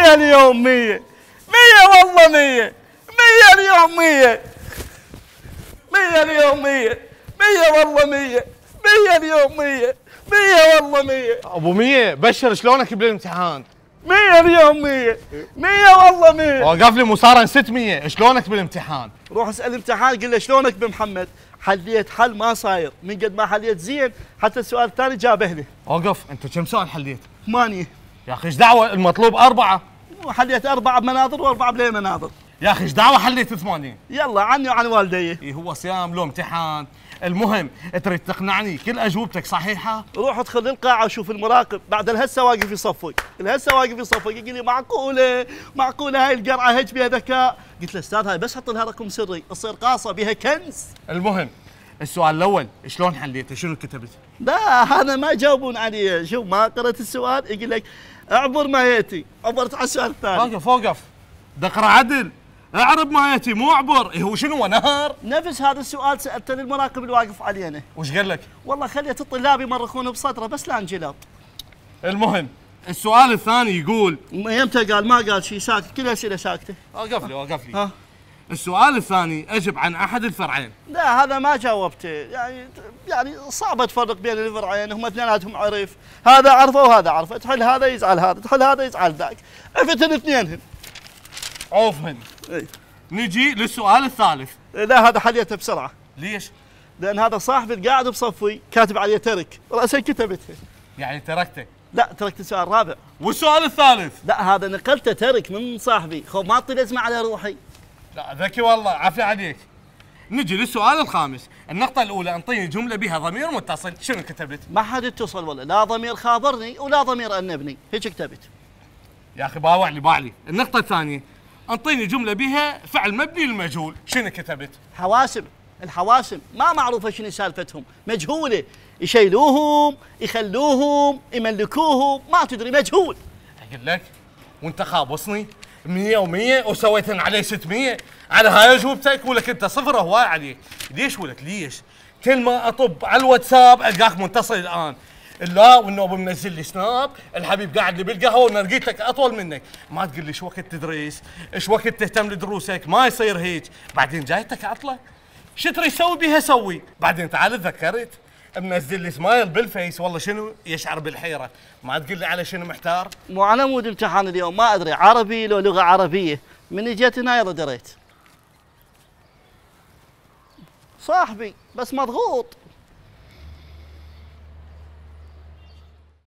100 اليوم 100 100 والله 100 100 اليوم 100 100 اليوم 100 100 والله 100 100 اليوم 100 100 والله 100 ابو 100 بشر شلونك بالامتحان؟ 100 اليوم 100 100 والله 100 وقف لي مصارن 600 شلونك بالامتحان؟ روح اسال الامتحان قل له شلونك بمحمد؟ حليت حل ما صاير من قد ما حليت زين حتى السؤال الثاني جابه لي. وقف انت كم سؤال حليت؟ 8 يا اخي ايش دعوه المطلوب 4 وحليت 4 بمناظر و4 بلا مناظر. يا اخي ايش دعوه حليت 80 يلا عني وعن والدي. إيه هو صيام لو امتحان. المهم تريد تقنعني كل اجوبتك صحيحه؟ روح ادخل للقاعه وشوف المراقب بعد الهسه واقف يصفق الهسه واقف يصفق يقول لي معقوله هاي القرعه هيك بها ذكاء. قلت له استاذ هاي بس حط لها رقم سري تصير قاصه بها كنز. المهم السؤال الاول شلون حليته؟ شنو كتبت؟ لا هذا ما يجاوبون عليه. شوف ما قرأت السؤال يقول لك اعبر ما ياتي. عبرت على السؤال الثاني. وقف دقرة عدل اعرب ما ياتي مو اعبر. إيه هو شنو نهر؟ نفس هذا السؤال سالته للمراقب الواقف علينا. وش قال لك؟ والله خليت الطلاب يمرخونه بصدره بس لا انجلط. المهم السؤال الثاني يقول يمتى قال ما قال شيء ساكت كل الاسئله ساكته. وقف لي ها السؤال الثاني اجب عن احد الفرعين. لا هذا ما جاوبته يعني صعب تفرق بين الفرعين هم اثنيناتهم عرف. هذا عرفه وهذا عرفه تحل هذا يزعل هذا تحل هذا يزعل ذاك عرفتن اثنينهم. عوفهن. اي نجي للسؤال الثالث. لا هذا حليته بسرعه. ليش؟ لان هذا صاحبي قاعد بصفي كاتب عليه ترك راسا كتبته. يعني تركته؟ لا تركت السؤال الرابع. والسؤال الثالث؟ لا هذا نقلته ترك من صاحبي خو ما اعطي لازمه على روحي. لا ذكي والله عافية عليك. نجي للسؤال الخامس. النقطة الأولى انطيني جملة بها ضمير متصل شنو كتبت؟ ما حد اتصل ولا لا ضمير خابرني ولا ضمير أنبني هيك كتبت. يا أخي باوع لي. النقطة الثانية انطيني جملة بها فعل مبني للمجهول شنو كتبت؟ حواسب. الحواسب ما معروفة شنو سالفتهم مجهولة يشيلوهم يخلوهم يملكوهم ما تدري مجهول. أقول لك وأنت خابصني 100 و100 وسويتن عليه 600 على هاي اجوبتك ولك انت صفر هواي عليك. ليش ولك ليش؟ كل ما اطب على الواتساب القاك متصل الان. لا والنوب منزل لي سناب الحبيب قاعد لي بالقهوه ونرقيتك اطول منك. ما تقول لي شو وقت تدرس؟ ايش وقت تهتم لدروسك؟ ما يصير هيك. بعدين جايتك عطله شو تريد تسوي بيها سوي. بعدين تعال تذكرت منزل لي سمايل بالفيس والله شنو يشعر بالحيره. ما تقول لي على شنو محتار. مو على مود امتحان اليوم ما ادري عربي لو لغه عربيه من جيت هنا يلا دريت. صاحبي بس مضغوط